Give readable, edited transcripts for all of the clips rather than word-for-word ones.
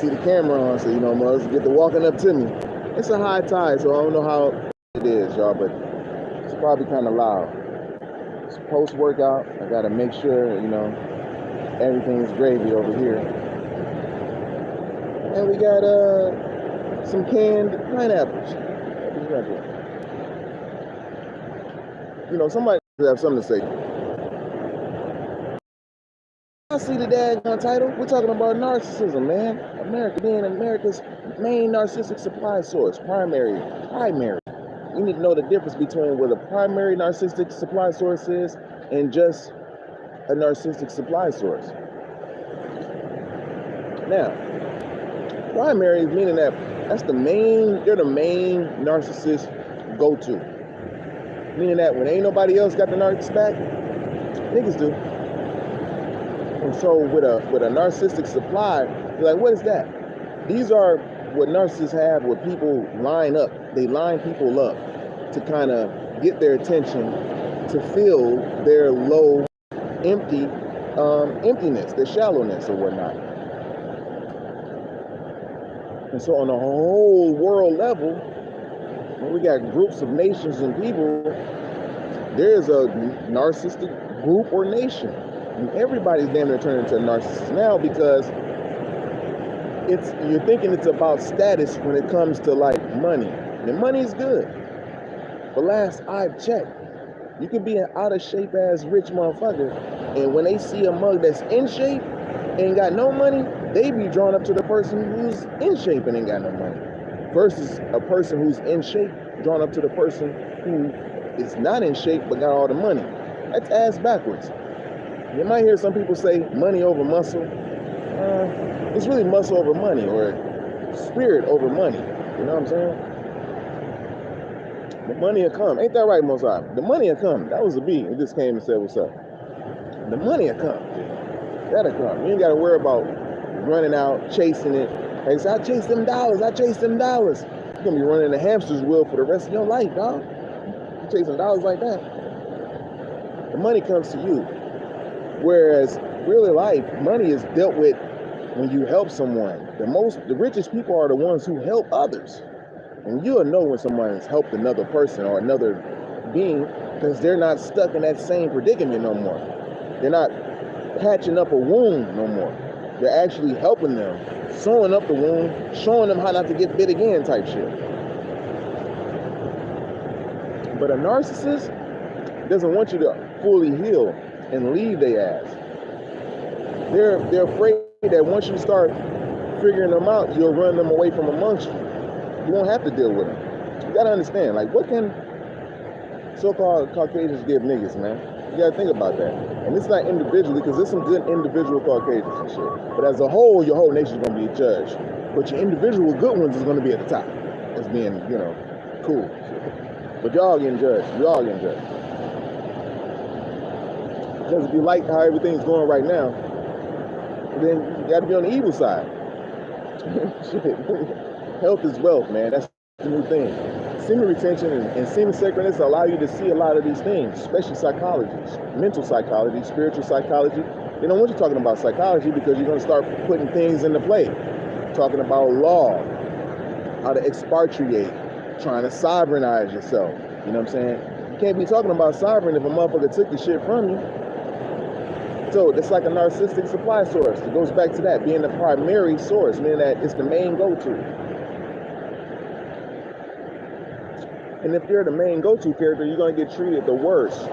see the camera on, so you know, must get to walking up to me. It's a high tide, so I don't know how it is, y'all, but it's probably kind of loud. It's post-workout. I got to make sure, you know, everything's gravy over here. And we got some canned pineapples. You know, somebody have something to say. I see the daggone title. We're talking about narcissism, man. America being America's main narcissistic supply source. Primary. You need to know the difference between what a primary narcissistic supply source is and just a narcissistic supply source. Now, primary is meaning that they're the main narcissist go-to. Meaning that when ain't nobody else got the narcs back, niggas do. And so with a narcissistic supply, you're like, what is that? These are what narcissists have where people line up. They line people up to kind of get their attention, to fill their low, emptiness, their shallowness or whatnot. And so on a whole world level, when we got groups of nations and people, there's a narcissistic group or nation. And everybody's damn near turning into a narcissist now because you're thinking it's about status when it comes to like money. And money is good. But last I've checked, you could be an out of shape ass rich motherfucker, and when they see a mug that's in shape and ain't got no money, they be drawn up to the person who's in shape and ain't got no money. Versus a person who's in shape drawn up to the person who is not in shape but got all the money. That's ass backwards. You might hear some people say money over muscle. It's really muscle over money, or spirit over money. You know what I'm saying? The money will come. Ain't that right, Mozart? The money will come. That was the beat. It just came and said, what's up? The money will come. That'll come. You ain't got to worry about running out, chasing it. Hey, so I chase them dollars. You're going to be running the hamster's wheel for the rest of your life, dog. You're chasing dollars like that. The money comes to you. Whereas, really life, money is dealt with when you help someone. The richest people are the ones who help others. And you'll know when someone has helped another person or another being because they're not stuck in that same predicament no more. They're not patching up a wound no more. They're actually helping them, sewing up the wound, showing them how not to get bit again type shit. But a narcissist doesn't want you to fully heal and leave their ass. They're afraid that once you start figuring them out, you'll run them away from amongst you. You won't have to deal with them. You gotta understand, like, what can so-called Caucasians give niggas, man? You gotta think about that. And it's not individually, because there's some good individual Caucasians and shit. But as a whole, your whole nation's gonna be judged. But your individual good ones is gonna be at the top. As being, you know, cool. But y'all getting judged. We all getting judged. Because if you like how everything's going right now, then you gotta be on the evil side. Shit. Health is wealth, man. That's the new thing. Semen retention and semen sacredness allow you to see a lot of these things, especially psychology, mental psychology, spiritual psychology. They don't want you talking about psychology because you're going to start putting things into play. Talking about law, how to expatriate, trying to sovereignize yourself. You know what I'm saying? You can't be talking about sovereign if a motherfucker took the shit from you. So it's like a narcissistic supply source. It goes back to that, being the primary source, meaning that it's the main go-to. And if you're the main go-to character, you're going to get treated the worst.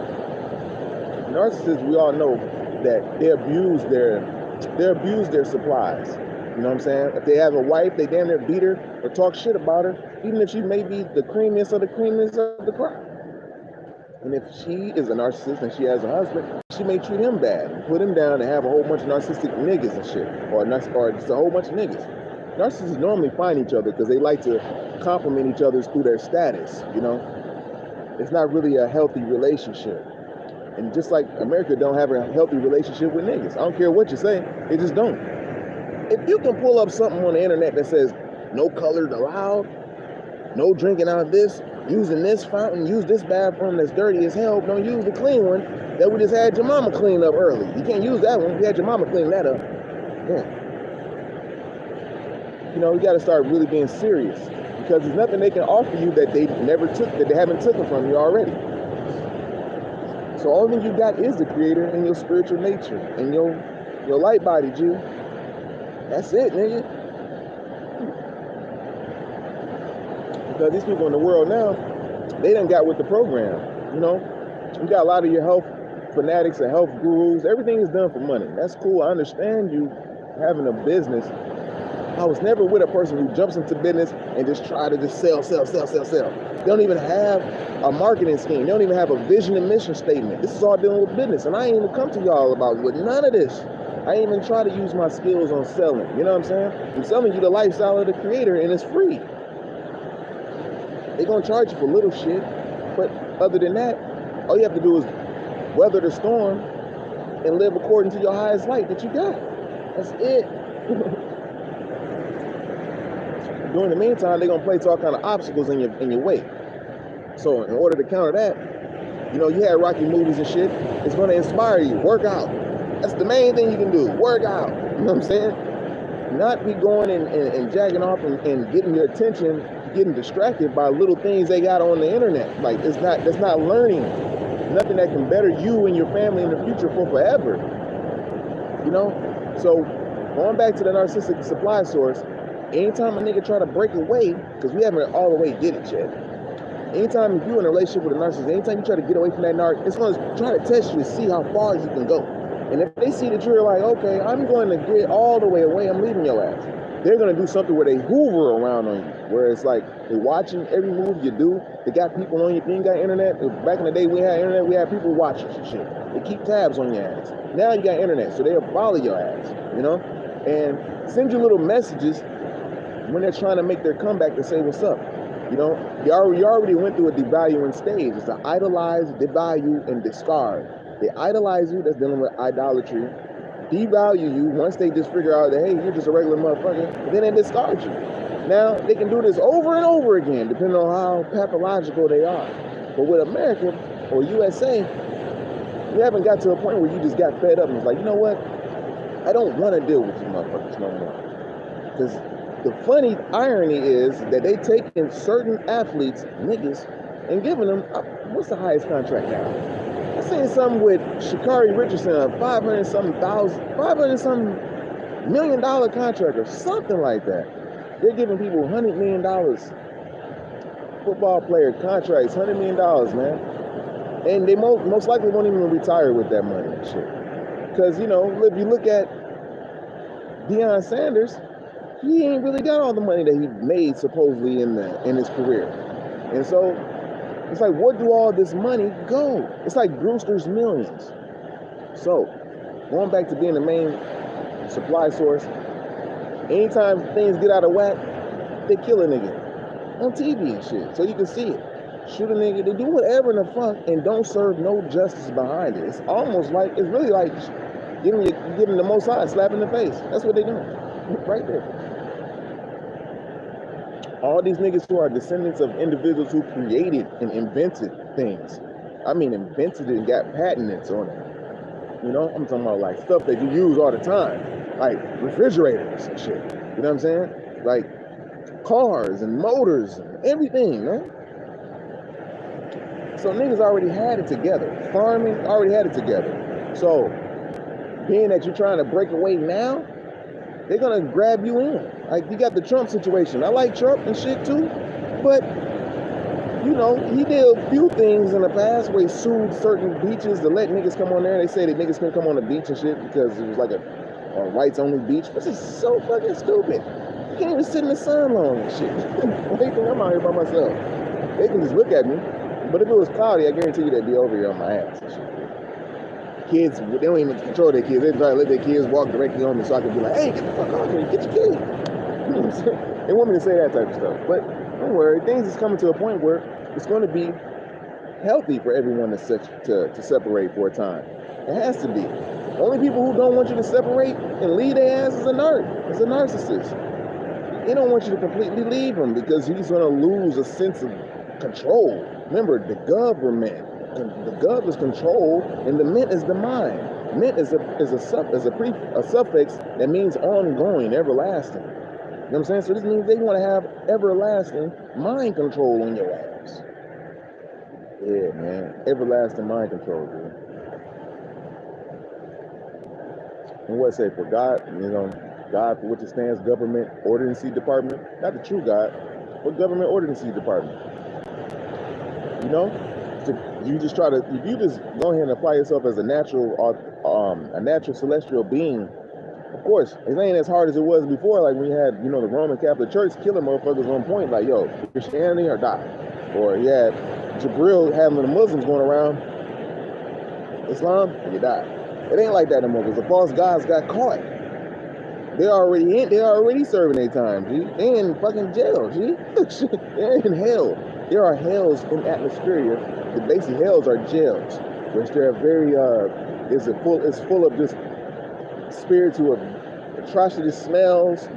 Narcissists, we all know that they abuse their supplies. You know what I'm saying? If they have a wife, they damn near beat her or talk shit about her, even if she may be the creamiest of the crop. And if she is a narcissist and she has a husband, she may treat him bad and put him down and have a whole bunch of narcissistic niggas and shit, or just a whole bunch of niggas. Narcissists normally find each other because they like to compliment each other through their status, you know? It's not really a healthy relationship. And just like America don't have a healthy relationship with niggas. I don't care what you say, they just don't. If you can pull up something on the internet that says, no colors allowed, no drinking out of this, using this fountain, use this bathroom that's dirty as hell, don't use the clean one that we just had your mama clean up early. You can't use that one, we had your mama clean that up. Yeah. you know, you got to start really being serious, because there's nothing they can offer you that they never took, that they haven't taken from you already. So all thing you got is the creator and your spiritual nature and your light body, G. That's it, nigga. Because these people in the world now, they done got with the program, you know. You got a lot of your health fanatics and health gurus. Everything is done for money. That's cool. I understand you having a business. I was never with a person who jumps into business and just try to just sell. They don't even have a marketing scheme. They don't even have a vision and mission statement. This is all dealing with business. And I ain't even come to y'all about with none of this. I ain't even try to use my skills on selling. You know what I'm saying? I'm selling you the lifestyle of the creator, and it's free. They're going to charge you for little shit. But other than that, all you have to do is weather the storm and live according to your highest light that you got. That's it. During the meantime, they're going to place all kind of obstacles in your way. So in order to counter that, you know, you had Rocky movies and shit. It's going to inspire you. Work out. That's the main thing you can do. Work out. You know what I'm saying? Not be going and jacking off and getting your attention, getting distracted by little things they got on the internet. Like, that's not learning. Nothing that can better you and your family in the future for forever. You know? So going back to the narcissistic supply source, anytime a nigga try to break away, because we haven't all the way did it yet. Anytime you're in a relationship with a narcissist, anytime you try to get away from that narc, it's going to try to test you to see how far you can go. And if they see that you're like, okay, I'm going to get all the way away, I'm leaving your ass, they're going to do something where they hoover around on you, where it's like they're watching every move you do. They got people on you. If you ain't got internet, back in the day we had internet, we had people watching shit. They keep tabs on your ass. Now you got internet, so they'll follow your ass, you know, and send you little messages when they're trying to make their comeback to say what's up. You know, you already went through a devaluing stage. It's to idolize, devalue, and discard. They idolize you, that's dealing with idolatry. Devalue you once they just figure out that, hey, you're just a regular motherfucker, and then they discard you. Now, they can do this over and over again, depending on how pathological they are. But with America or USA, you haven't got to a point where you just got fed up and was like, you know what? I don't want to deal with you motherfuckers no more. Because the funny irony is that they taking certain athletes, niggas, and giving them, what's the highest contract now? I seen something with Sha'Carri Richardson, a $500-something million contract or something like that. They're giving people $100 million, football player contracts, $100 million, man. And they most likely won't even retire with that money and shit. Because, you know, if you look at Deion Sanders, he ain't really got all the money that he made supposedly in his career. And so it's like, where do all this money go? It's like Brewster's Millions. So going back to being the main supply source, anytime things get out of whack, they kill a nigga on TV and shit, so you can see it. Shoot a nigga, they do whatever in the fuck and don't serve no justice behind it. It's almost like, it's really like giving the Most High a slap in the face. That's what they doing, right there. All these niggas who are descendants of individuals who created and invented things. I mean, invented it and got patents on it. You know, I'm talking about like stuff that you use all the time, like refrigerators and shit. You know what I'm saying? Like cars and motors and everything, man. So niggas already had it together. Farming already had it together. So being that you're trying to break away now, they're gonna grab you in. Like, you got the Trump situation. I like Trump and shit too, but you know, he did a few things in the past where he sued certain beaches to let niggas come on there. They say that niggas couldn't come on the beach and shit because it was like a rights-only beach. This is so fucking stupid. You can't even sit in the sun long and shit. They think I'm out here by myself. They can just look at me. But if it was cloudy, I guarantee you they'd be over here on my ass and shit. Kids, they don't even control their kids. They try to let their kids walk directly on me so I can be like, hey, get the fuck off me, get your kid. You know what I'm saying? They want me to say that type of stuff. But don't worry, things is coming to a point where it's going to be healthy for everyone to separate for a time. It has to be. The only people who don't want you to separate and leave their ass is a narcissist. They don't want you to completely leave him because he's going to lose a sense of control. Remember, the government. The gov is control, and the ment is the mind. Ment is a suffix that means ongoing, everlasting. what I'm saying? So this means they want to have everlasting mind control on your ass. Yeah, man. Everlasting mind control, dude. And what say for God, God for which it stands, government ordinancy department, not the true God, but government ordinancy department. So you just try to, if you just go ahead and apply yourself as a natural celestial being, of course, it ain't as hard as it was before. Like when you had, the Roman Catholic Church killing motherfuckers on point, like, yo, Christianity or die. Or you had Jabril having the Muslims going around, Islam, and you die. It ain't like that anymore because the false gods got caught. They're already serving their time, G. They in fucking jail, G. They're in hell. There are hells in atmosphere. The basic hells are jails, which they're very it's full of just spirits who have atrocious smells,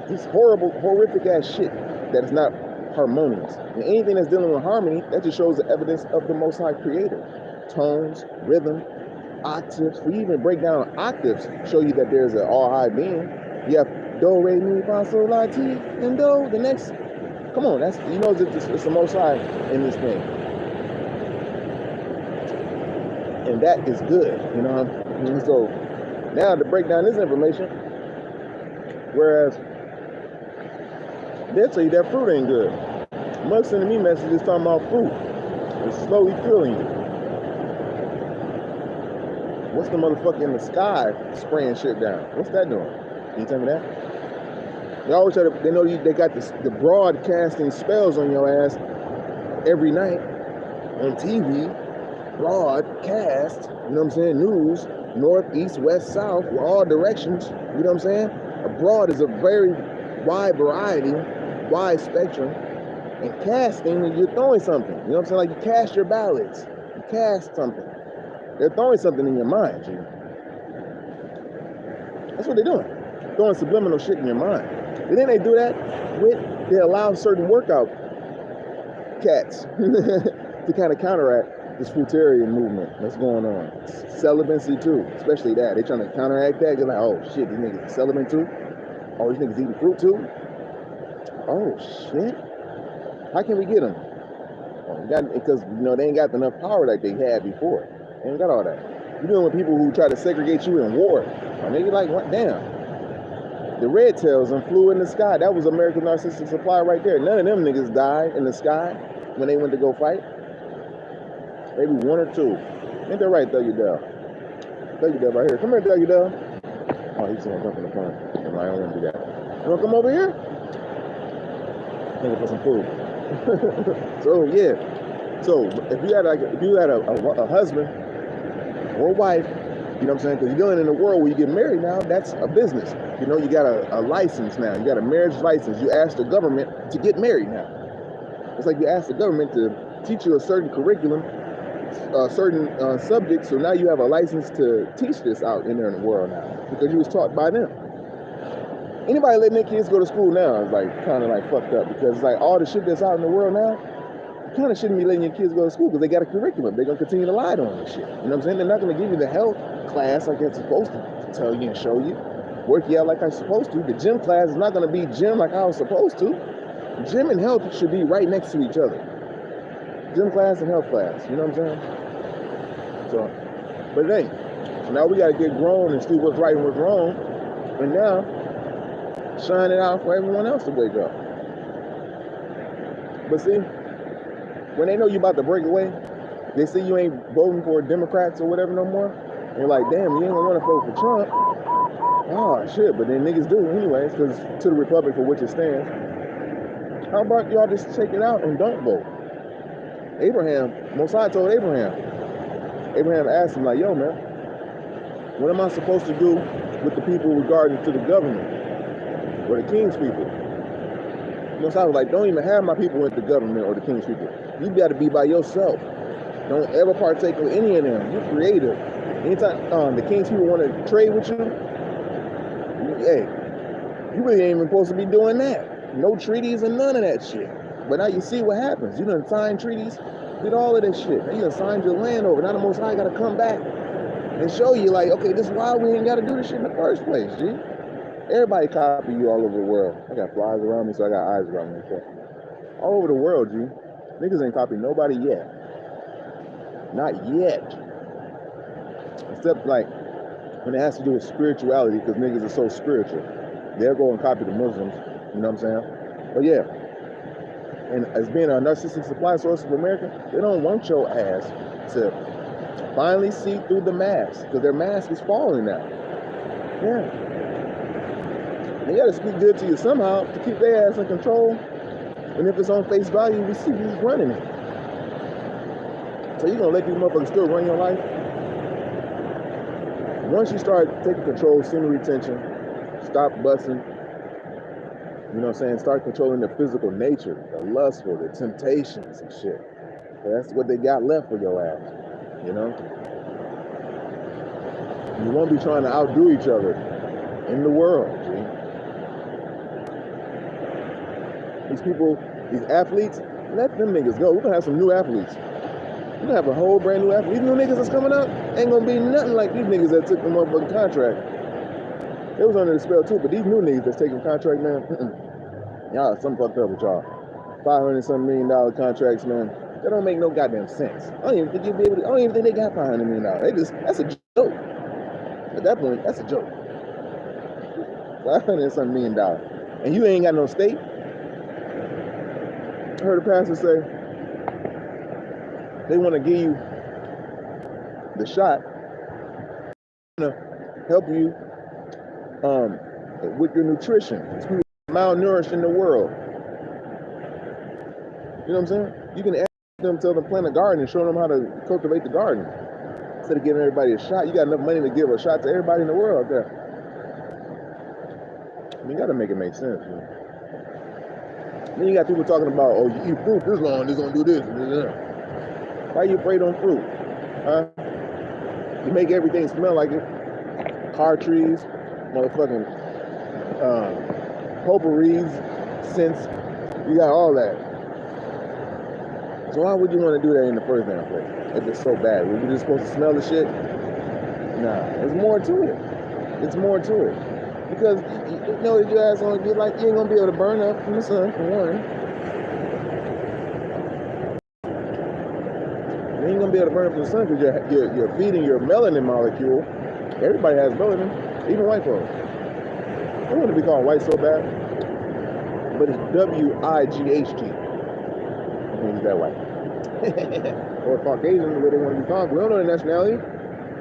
this horrific ass shit that is not harmonious. And anything that's dealing with harmony, that just shows the evidence of the Most High Creator. Tones, rhythm, octaves. We even break down octaves, show you that there's an all high being. You have do, re, mi, fa, sol, la, ti, and do. The next, come on, that's it's the Most High in this thing, and that is good, And so now to break down this information, whereas they'll tell you that fruit ain't good. Mug sending me messages talking about fruit. It's slowly killing you. What's the motherfucker in the sky spraying shit down? What's that doing? Can you tell me that? They always try to, they know they got the broadcasting spells on your ass every night on TV, broadcast, news, north, east, west, south, all directions, you know what I'm saying? Abroad is a very wide variety, wide spectrum, and casting, you're throwing something, you know what I'm saying? Like you cast your ballots, you cast something. They're throwing something in your mind, G. That's what they're doing. Throwing subliminal shit in your mind. And then they do that they allow certain workout cats to kind of counteract this fruitarian movement that's going on. Celibacy too, especially that. They're trying to counteract that. They're like, oh shit, these niggas are celibate too? Oh, these niggas eating fruit too? Oh shit. How can we get them? Because they ain't got enough power like they had before. They ain't got all that. You're dealing with people who try to segregate you in war. And they like, what? Damn. The red tails flew in the sky. That was American Narcissistic Supply right there. None of them niggas died in the sky when they went to go fight. Maybe one or two. Ain't that right, Thuggy Dell? Thuggy Dell right here. Come here, Thuggy Dell. Oh, he's gonna jump in the front. I don't want to do that. You wanna come over here? Looking for some food. So yeah. So if you had a husband or a wife, you know what I'm saying? Because you're dealing in a world where you get married now, that's a business. You got a license now. You got a marriage license. You ask the government to get married now. It's like you ask the government to teach you a certain curriculum, certain subjects. So now you have a license to teach this out in there in the world now because you was taught by them. Anybody letting their kids go to school now is like kind of like fucked up because it's like all the shit that's out in the world now, you kind of shouldn't be letting your kids go to school because they got a curriculum. They're going to continue to lie on this shit. You know what I'm saying? They're not going to give you the health class like they're supposed to tell you and show you. Work you out like I'm supposed to. The gym class is not going to be gym like I was supposed to. Gym and health should be right next to each other. Gym class and health class. You know what I'm saying? So, but it ain't. So now we got to get grown and see what's right and what's wrong. And now, shine it out for everyone else to wake up. But see, when they know you about to break away, they see you ain't voting for Democrats or whatever no more. And you're like, damn, you ain't gonna want to vote for Trump. Oh shit, but then niggas do anyways, because to the republic for which it stands. How about y'all just check it out and don't vote? Mosiah told Abraham asked him like, yo man, what am I supposed to do with the people regarding to the government or the king's people? Mosiah was like, don't even have my people with the government or the king's people. You gotta be by yourself. Don't ever partake with any of them. You're creative. Anytime the king's people want to trade with you, hey, you really ain't even supposed to be doing that. No treaties and none of that shit. But now you see what happens. You done signed treaties, did all of that shit. Now you done signed your land over. Now the Most High got to come back and show you like, okay, this is why we ain't got to do this shit in the first place, G. Everybody copy you all over the world. I got flies around me, so I got eyes around me. All over the world, G. Niggas ain't copying nobody yet. Not yet. Except like when it has to do with spirituality, because niggas are so spiritual. They'll go and copy the Muslims. You know what I'm saying? But yeah. And as being a narcissistic supply source of America, they don't want your ass to finally see through the mask, because their mask is falling now. Yeah. They gotta speak good to you somehow to keep their ass in control. And if it's on face value, we see who's running it. So you're gonna let these motherfuckers still run your life? Once you start taking control, scenery retention, stop busting, you know what I'm saying? Start controlling the physical nature, the lustful, the temptations and shit. That's what they got left for your ass, you know? You won't be trying to outdo each other in the world, G. These people, these athletes, let them niggas go. We're gonna have some new athletes. We're gonna have a whole brand new athlete. These new niggas that's coming up ain't gonna be nothing like these niggas that took the motherfucking contract. It was under the spell too, but these new niggas that's taking contract, man, y'all, something fucked up with y'all. $500-something million contracts, man. That don't make no goddamn sense. I don't even think you'll be able to, I don't even think they got $500 million. That's a joke. At that point, that's a joke. $500-something million. And you ain't got no state. I heard a pastor say they want to give you the shot to help you with your nutrition. It's people malnourished in the world. You know what I'm saying? You can ask them, tell them plant a garden and show them how to cultivate the garden. Instead of giving everybody a shot, you got enough money to give a shot to everybody in the world there. I mean, you gotta make it make sense, man. Then you got people talking about, oh, you eat fruit this long, it's gonna do this and this. Why you afraid on fruit? Huh? You make everything smell like it. Car trees, motherfucking potpourris, scents. You got all that. So why would you want to do that in the first damn place? If it's so bad, were we just supposed to smell the shit? Nah, there's more to it. It's more to it. Because you know that your ass gonna get like, you ain't gonna be able to burn up from the sun, for one. You ain't gonna be able to burn up from the sun because you're feeding your melanin molecule. Everybody has melanin, even white folks. I want to be called white so bad, but it's W-I-G-H-T. Means that white. Or Caucasian, the way they want to be called. We don't know the nationality.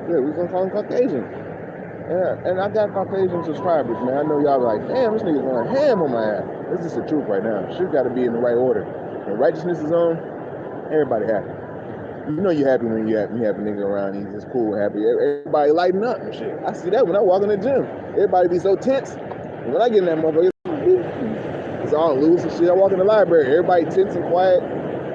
Yeah, we're gonna call them Caucasian. Yeah, and I got Caucasian subscribers, man. I know y'all like, damn, this nigga's going ham on my ass. This is the truth right now. Shit got to be in the right order. When righteousness is on, everybody happy. You know you happy when you have a nigga around. He's just cool, happy. Everybody lighting up and shit. I see that when I walk in the gym. Everybody be so tense. And when I get in that motherfucker, it's all loose and shit. I walk in the library, everybody tense and quiet.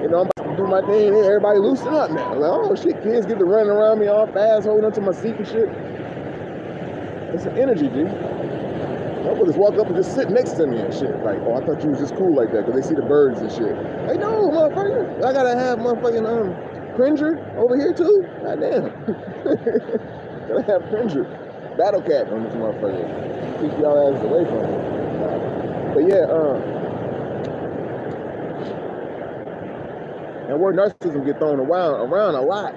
You know, I'm about to do my thing. Everybody loosen up now. Like, oh shit, kids get to running around me all fast, holding onto my seat and shit. It's an energy, dude. Motherfuckers walk up and just sit next to me and shit. Like, oh, I thought you was just cool like that because they see the birds and shit. Like, no, motherfucker. I gotta have motherfucking Cringer over here too. Goddamn. Gotta have Cringer. Battle Cat on this motherfucker. Keep y'all ass away from it. But yeah, and word narcissism get thrown around a lot.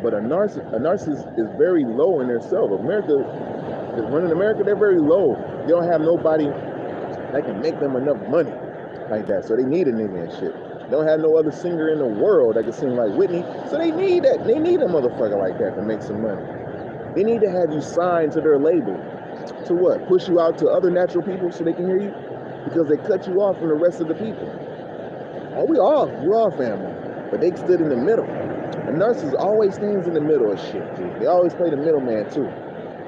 But a narcissist is very low in their self. Running America, they're very low. They don't have nobody that can make them enough money like that. So they need a nigga and shit. They don't have no other singer in the world that can sing like Whitney. So they need that. They need a motherfucker like that to make some money. They need to have you signed to their label. To what? Push you out to other natural people so they can hear you? Because they cut you off from the rest of the people. Oh, we're all family. But they stood in the middle. A narcissist always stands in the middle of shit, dude. They always play the middleman too.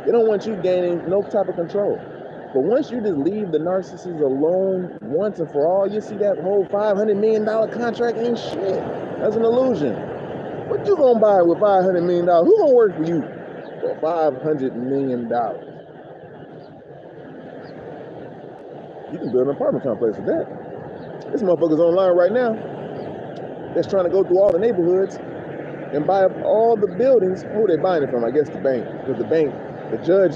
They don't want you gaining no type of control. But once you just leave the narcissist alone once and for all, you see that whole $500 million contract ain't shit. That's an illusion. What you gonna buy with $500 million? Who gonna work for you for $500 million? You can build an apartment complex with that. This motherfucker's online right now that's trying to go through all the neighborhoods and buy up all the buildings. Who are they buying it from? I guess the bank. Because the bank, the judge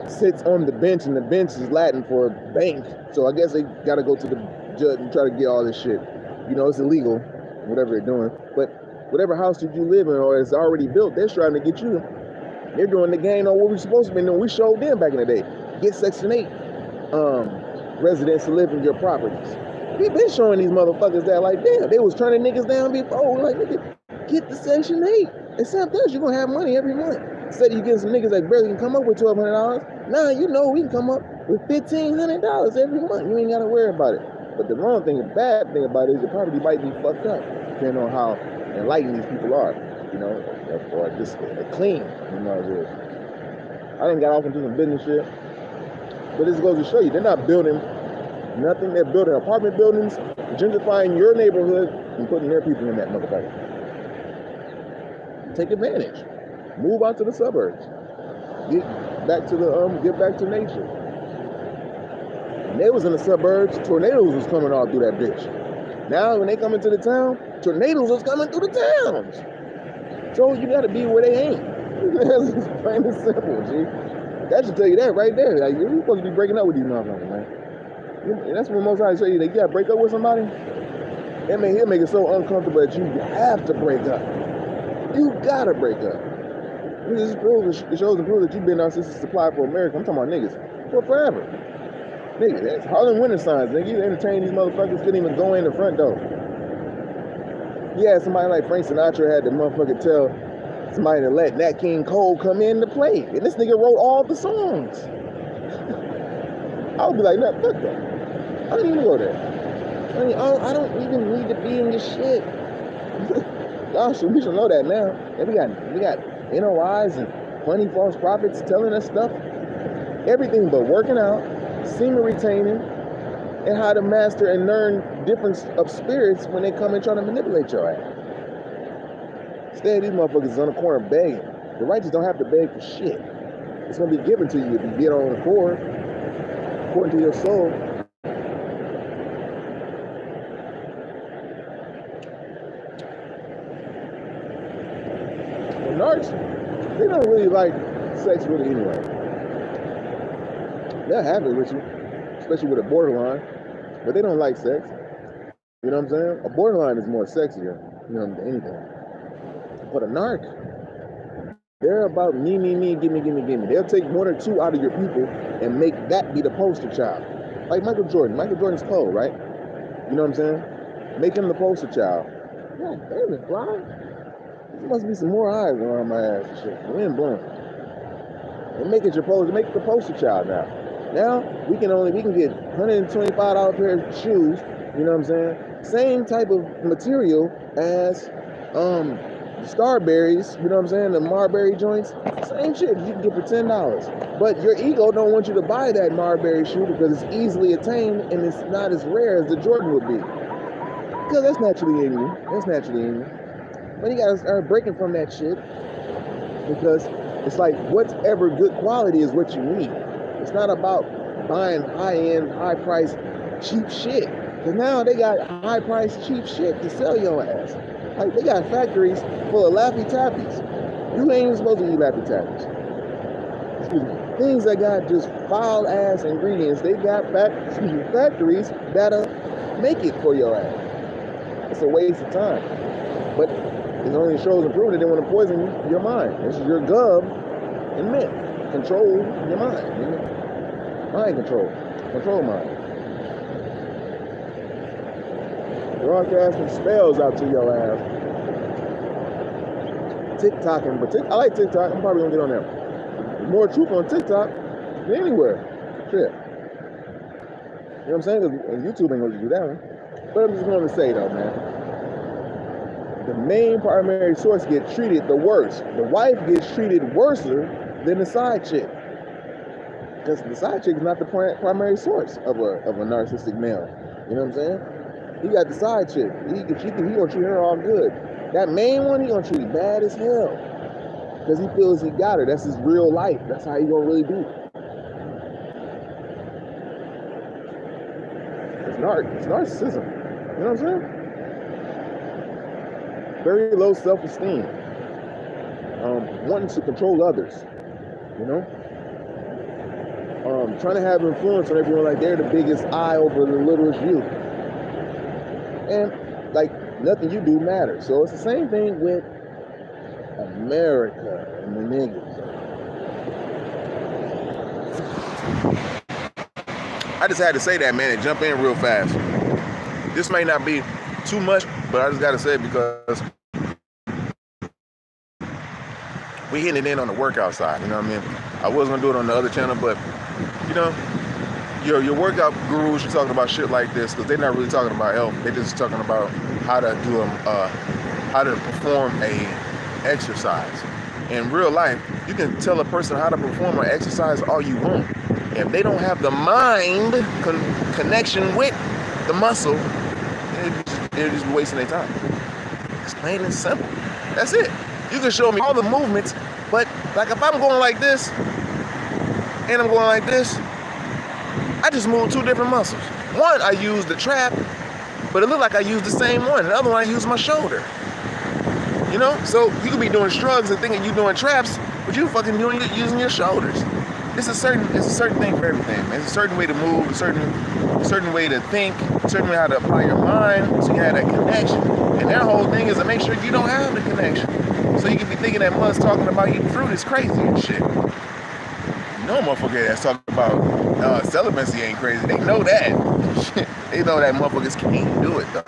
sits on the bench, and the bench is Latin for bank. So I guess they got to go to the judge and try to get all this shit. You know, it's illegal, whatever they're doing. But whatever house that you live in or is already built, they're trying to get you. They're doing the game on what we're supposed to be doing. We showed them back in the day. Get Section 8 residents to live in your properties. We've been showing these motherfuckers that, like, damn, they was turning niggas down before. Like, nigga, get the Section 8. Except this, you're going to have money every month. Instead of you getting some niggas that barely can come up with $1,200, now you know we can come up with $1,500 every month. You ain't got to worry about it. But the wrong thing, the bad thing about it is your property might be fucked up, depending on how enlightened these people are, you know, or just clean, you know what it is. I done got off into some business shit, but this goes to show you, they're not building nothing. They're building apartment buildings, gentrifying your neighborhood, and putting their people in that motherfucker. Take advantage. Move out to the suburbs. Get back to nature. When they was in the suburbs, tornadoes was coming all through that bitch. Now when they come into the town, tornadoes was coming through the towns. So you gotta be where they ain't. That's plain and simple, G. That should tell you that right there. Like, you're supposed to be breaking up with these motherfuckers, man. And that's when most times I show you that you gotta break up with somebody. He'll make it so uncomfortable that you have to break up. You gotta break up. This proves, it shows and proves that you've been narcissistic supply for America. I'm talking about niggas. For forever. Nigga, that's Harlem Winter Signs. Nigga, you entertain these motherfuckers, couldn't even go in the front door. Yeah, somebody like Frank Sinatra had the motherfucker tell somebody to let Nat King Cole come in to play. And this nigga wrote all the songs. I would be like, nah, fuck that. I don't even go there. I don't even need to be in this shit. Y'all should, we should know that now. And we got NOIs and funny false prophets telling us stuff. Everything but working out, semen retaining, and how to master and learn difference of spirits when they come and try to manipulate your ass. Instead, these motherfuckers is on the corner begging. The righteous don't have to beg for shit. It's gonna be given to you if you get on the core, according to your soul. The narcs, they don't really like sex really anyway. They'll have it with you, especially with a borderline, but they don't like sex. You know what I'm saying? A borderline is more sexier, you know, than anything. But a narc, they're about me, gimme. They'll take one or two out of your people and make that be the poster child. Like Michael Jordan. Michael Jordan's cold, right? You know what I'm saying? Make him the poster child. God damn it, fly. There must be some more eyes around my ass and shit. The wind blowing. And make it your poster. Make it the poster child now. Now we can get $125 pair of shoes. You know what I'm saying? Same type of material as Starberries, you know what I'm saying? The Marbury joints, same shit. You can get for $10. But your ego don't want you to buy that Marbury shoe because it's easily attained and it's not as rare as the Jordan would be. Because that's naturally in you. But you gotta start breaking from that shit because it's like whatever good quality is what you need. It's not about buying high-end, high-priced, cheap shit. Because now they got high-priced, cheap shit to sell your ass. Like, they got factories full of Laffy Tappies. You ain't even supposed to eat Laffy Tappies. Excuse me. Things that got just foul-ass ingredients. They got factories that'll make it for your ass. It's a waste of time. But it only shows and proves that they want to poison your mind. This is your gov and mint. Control your mind. Mind control. Control mind. Broadcasting spells out to your ass. TikToking, but I like TikTok. I'm probably gonna get on there. There's more truth on TikTok than anywhere. Shit. You know what I'm saying? And YouTube ain't gonna do that one. But I'm just gonna say though, man. The main primary source gets treated the worst. The wife gets treated worse than the side chick. Because the side chick is not the primary source of a narcissistic male. You know what I'm saying? He got the side chick. He gonna treat her all good. That main one, he gonna treat bad as hell. Because he feels he got her. That's his real life. That's how he gonna really be. It's narcissism. You know what I'm saying? Very low self-esteem. Wanting to control others. You know? trying to have influence on everyone like they're the biggest eye over the littlest you. And like nothing you do matters. So it's the same thing with America and the niggas. I just had to say that, man, and jump in real fast. This may not be too much, but I just got to say it because we hitting it in on the workout side, you know what I mean? I was going to do it on the other channel, but, you know, your workout gurus are talking about shit like this because they're not really talking about health. They're just talking about how to do how to perform a exercise. In real life, you can tell a person how to perform an exercise all you want. If they don't have the mind connection with the muscle, they're just wasting their time. It's plain and simple. That's it. You can show me all the movements, but like if I'm going like this and I'm going like this, I just move two different muscles. One, I use the trap, but it looked like I used the same one. The other one, I use my shoulder. You know? So you could be doing shrugs and thinking you're doing traps, but you fucking using your shoulders. It's a certain thing for everything, man. It's a certain way to move, a certain way to think, a certain way how to apply your mind so you have that connection. And their whole thing is to make sure you don't have the connection. So you can be thinking that mother's talking about eating fruit is crazy and shit. No motherfucker that's talking about celibacy ain't crazy. They know that. They know that motherfuckers can't do it though.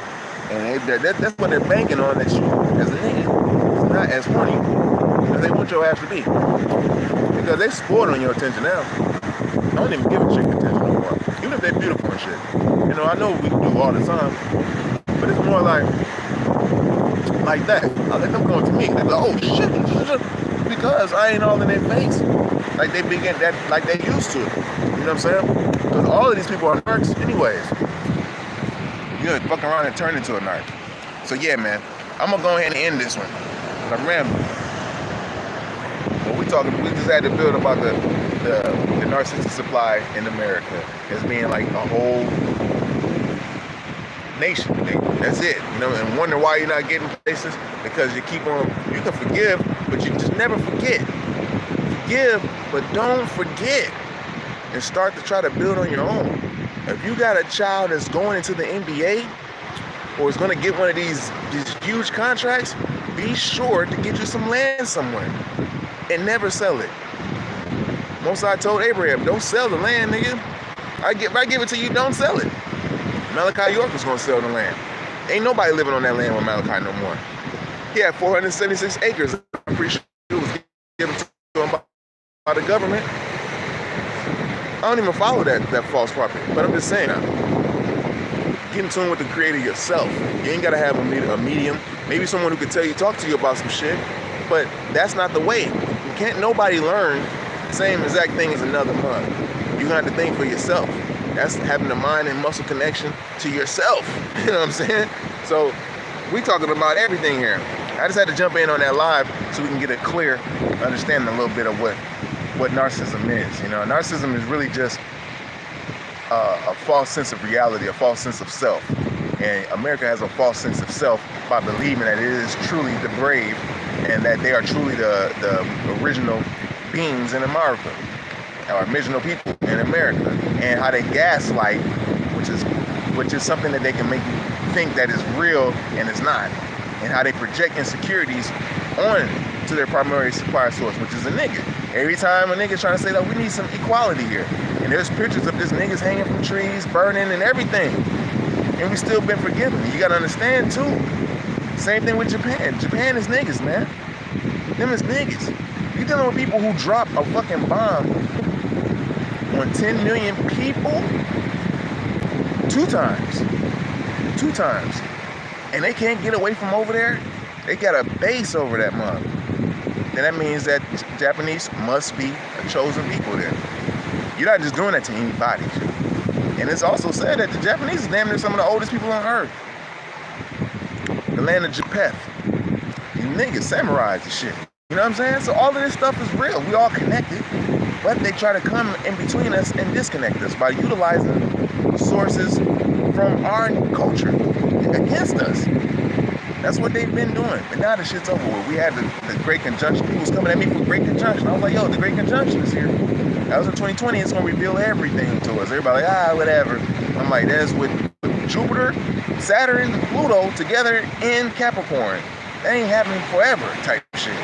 And that's what they're banking on, that you as a nigga is not as horny as they want your ass to be. Because they spoiled on your attention now. I don't even give a chick attention no more. Even if they're beautiful and shit. You know, I know we do all the time. But it's more like that. I let them come to me. They go, oh shit. Because I ain't all in their face. Like they begin that, like they used to. You know what I'm saying? Because all of these people are narcs anyways. You're gonna fuck around and turn into a narc. So yeah, man. I'm gonna go ahead and end this one. I'm rambling. We just had to build about the narcissistic supply in America as being like a whole nation. That's it. You know, and wonder why you're not getting places because you keep on. You can forgive, but you just never forget. Forgive, but don't forget, and start to try to build on your own. If you got a child that's going into the NBA or is going to get one of these huge contracts, be sure to get you some land somewhere. And never sell it. Mosai told Abraham, don't sell the land, nigga. If I give it to you, don't sell it. Malachi York was gonna sell the land. Ain't nobody living on that land with Malachi no more. He had 476 acres. I'm pretty sure it was given to him by the government. I don't even follow that false prophet, but I'm just saying, get in tune with the creator yourself. You ain't gotta have a medium, maybe someone who could talk to you about some shit, but that's not the way. Can't nobody learn the same exact thing as another month. You have to think for yourself. That's having the mind and muscle connection to yourself. You know what I'm saying? So we talking about everything here. I just had to jump in on that live so we can get a clear understanding a little bit of what narcissism is. You know, narcissism is really just a false sense of reality, a false sense of self. And America has a false sense of self by believing that it is truly the brave and that they are truly the original beings in America, or original people in America, and how they gaslight, which is something that they can make you think that is real and it's not, and how they project insecurities on to their primary supply source, which is a nigga. Every time a nigga trying to say that we need some equality here, and there's pictures of this niggas hanging from trees, burning and everything, and we still been forgiven. You gotta understand too. Same thing with Japan. Japan is niggas, man. Them is niggas. You dealing with people who drop a fucking bomb on 10 million people 2 times. 2 times. And they can't get away from over there. They got a base over that mother. Then that means that Japanese must be a chosen people there. You're not just doing that to anybody. And it's also said that the Japanese is damn near some of the oldest people on earth. The land of Japan. You niggas, samurais and shit. You know what I'm saying? So all of this stuff is real. We all connected. But they try to come in between us and disconnect us by utilizing sources from our culture against us. That's what they've been doing. But now the shit's over with. We had the Great Conjunction. People was coming at me for Great Conjunction. I was like, yo, the Great Conjunction is here. That was in 2020. It's gonna reveal everything to us. Everybody like, whatever. I'm like, that's with Jupiter, Saturn, Pluto together in Capricorn. That ain't happening forever type shit.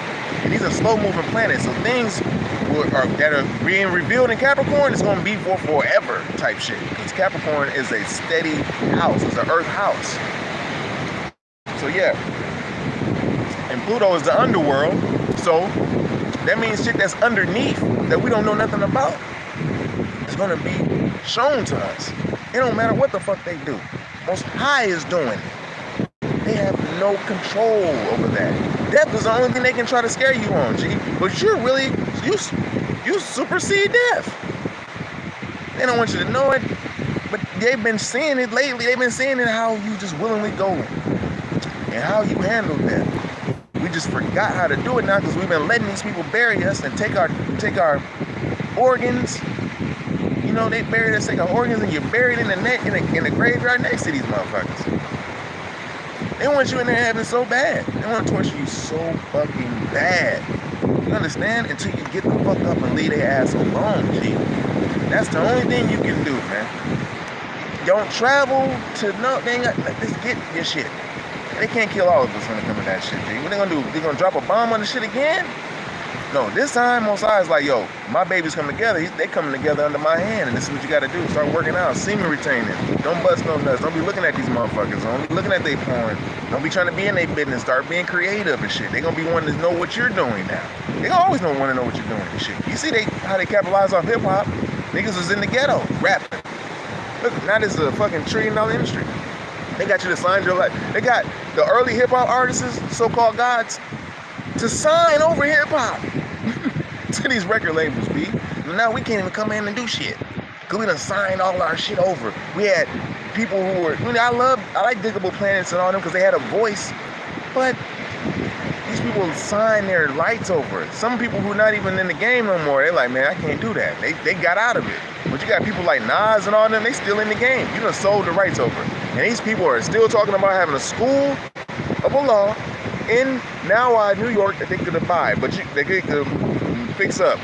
And these are slow-moving planets, so things that are being revealed in Capricorn is gonna be for forever type shit. Because Capricorn is a steady house. It's an Earth house. So yeah. And Pluto is the underworld. So that means shit that's underneath that we don't know nothing about is gonna be shown to us. It don't matter what the fuck they do. Most High is doing it. They have no control over that. Death is the only thing they can try to scare you on, G. But you're really, you supersede death. They don't want you to know it, but they've been seeing it lately. They've been seeing it how you just willingly go and how you handle death. We just forgot how to do it now because we've been letting these people bury us and take our organs. You know, they buried us, take our organs, and you're buried in the graveyard next to these motherfuckers. They want you in there having so bad. They want to torture you so fucking bad. You understand? Until you get the fuck up and leave their ass alone, G. That's the only thing you can do, man. Don't travel to no. They ain't got. Just get your shit. They can't kill all of us when it comes to that shit, G. What they gonna do? They gonna drop a bomb on the shit again? No, this time Most High is like, yo, my babies come together. They coming together under my hand, and this is what you gotta do. Start working out, semen retaining. Don't bust no nuts. Don't be looking at these motherfuckers. Don't be looking at their porn. Don't be trying to be in their business. Start being creative and shit. They gonna be wanting to know what you're doing now. They gonna always want to know what you're doing and shit. You see how they capitalize off hip hop? Niggas was in the ghetto rapping. Look, now this is a fucking $1 trillion industry. They got you to sign your life. They got the early hip hop artists, so-called gods, to sign over hip hop to these record labels, B. Now we can't even come in and do shit. Cause we done signed all our shit over. We had people who were, I like Diggable Planets and all them because they had a voice, but these people sign their lights over it. Some people who are not even in the game no more, they're like, man, I can't do that. They got out of it. But you got people like NIGGAZ and all them, they still in the game. You done sold the rights over. And these people are still talking about having a school of a law in now New York that they could buy, but they could fix up.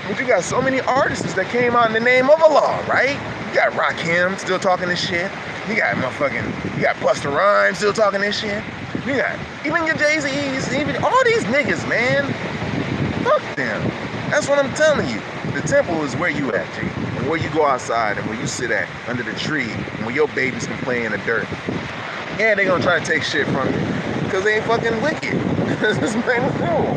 But you got so many artists that came out in the name of a law, right? You got Rakim still talking this shit. You got Busta Rhymes still talking this shit. You got even your Jay-Z's, even all these niggas, man. Fuck them. That's what I'm telling you. The temple is where you at, G. And where you go outside and where you sit at under the tree and where your babies can play in the dirt. Yeah, they gonna try to take shit from you because they ain't fucking wicked. This man is cool.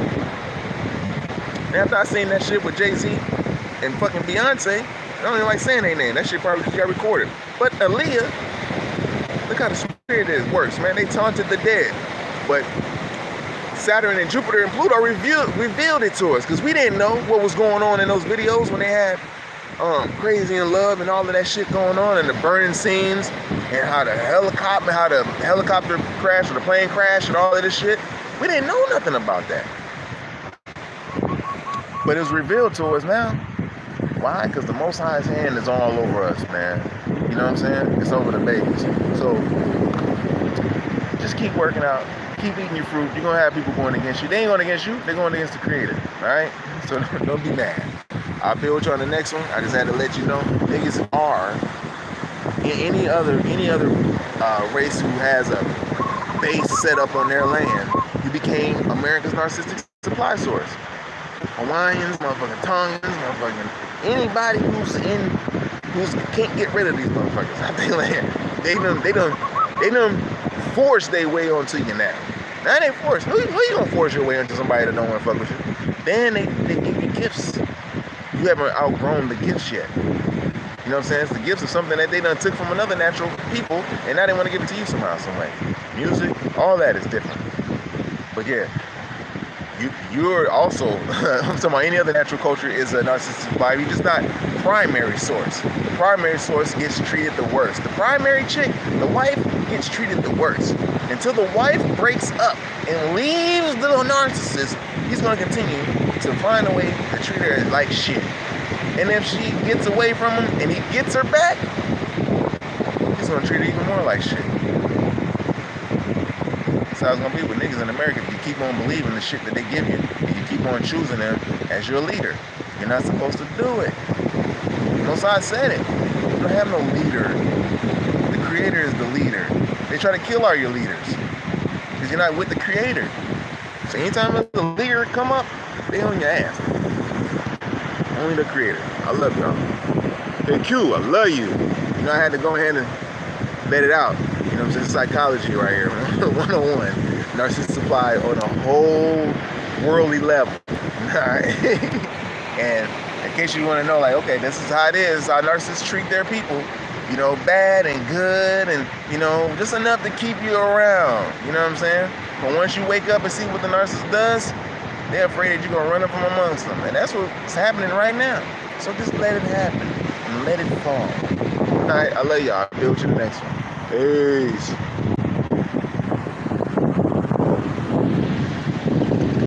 And after I seen that shit with Jay-Z and fucking Beyonce, I don't even like saying their name. That shit probably just got recorded. But Aaliyah, look how the spirit is works, man. They taunted the dead. But Saturn and Jupiter and Pluto revealed it to us because we didn't know what was going on in those videos when they had Crazy in Love and all of that shit going on and the burning scenes and how the helicopter crash or the plane crash and all of this shit. We didn't know nothing about that. But it's revealed to us now. Why? Because the Most High's hand is all over us, man. You know what I'm saying? It's over the babies. So just keep working out. Keep eating your fruit. You're going to have people going against you. They ain't going against you. They're going against the Creator. All right? So don't be mad. I'll be with you on the next one. I just had to let you know. Niggas are any other race who has a base set up on their land. You became America's narcissistic supply source. Hawaiians, motherfucking Tongans, motherfucking anybody who's can't get rid of these motherfuckers out their land. They done force their way onto you now. Now they force. Who you gonna force your way onto somebody that don't want to fuck with you? Then they give you gifts. You haven't outgrown the gifts yet. You know what I'm saying? It's the gifts of something that they done took from another natural people, and now they want to give it to you somehow, some way. Music, all that is different. But yeah, you're also, I'm talking about any other natural culture is a narcissistic vibe. You're just not primary source. The primary source gets treated the worst. The primary chick, the wife, gets treated the worst. Until the wife breaks up and leaves the narcissist, he's going to continue to find a way to treat her like shit. And if she gets away from him and he gets her back, he's going to treat her even more like shit. That's how it's going to be with niggas in America if you keep on believing the shit that they give you and you keep on choosing them as your leader. You're not supposed to do it. Most I said it. You don't have no leader. The creator is the leader. They try to kill all your leaders because you're not with the creator. So anytime the leader come up, they on your ass. Only the creator. I love y'all. Hey Q, I love you. You know, I had to go ahead and vet it out. You know what I'm saying? Psychology right here. 101. Narcissist supply on a whole worldly level. Alright. And in case you want to know, like, okay, this is how it is, how narcissists treat their people. You know, bad and good and, you know, just enough to keep you around. You know what I'm saying? But once you wake up and see what the narcissist does, they're afraid that you're going to run up from amongst them. And that's what's happening right now. So just let it happen and let it fall. All right, I love y'all. I'll deal with you in the next one. Peace.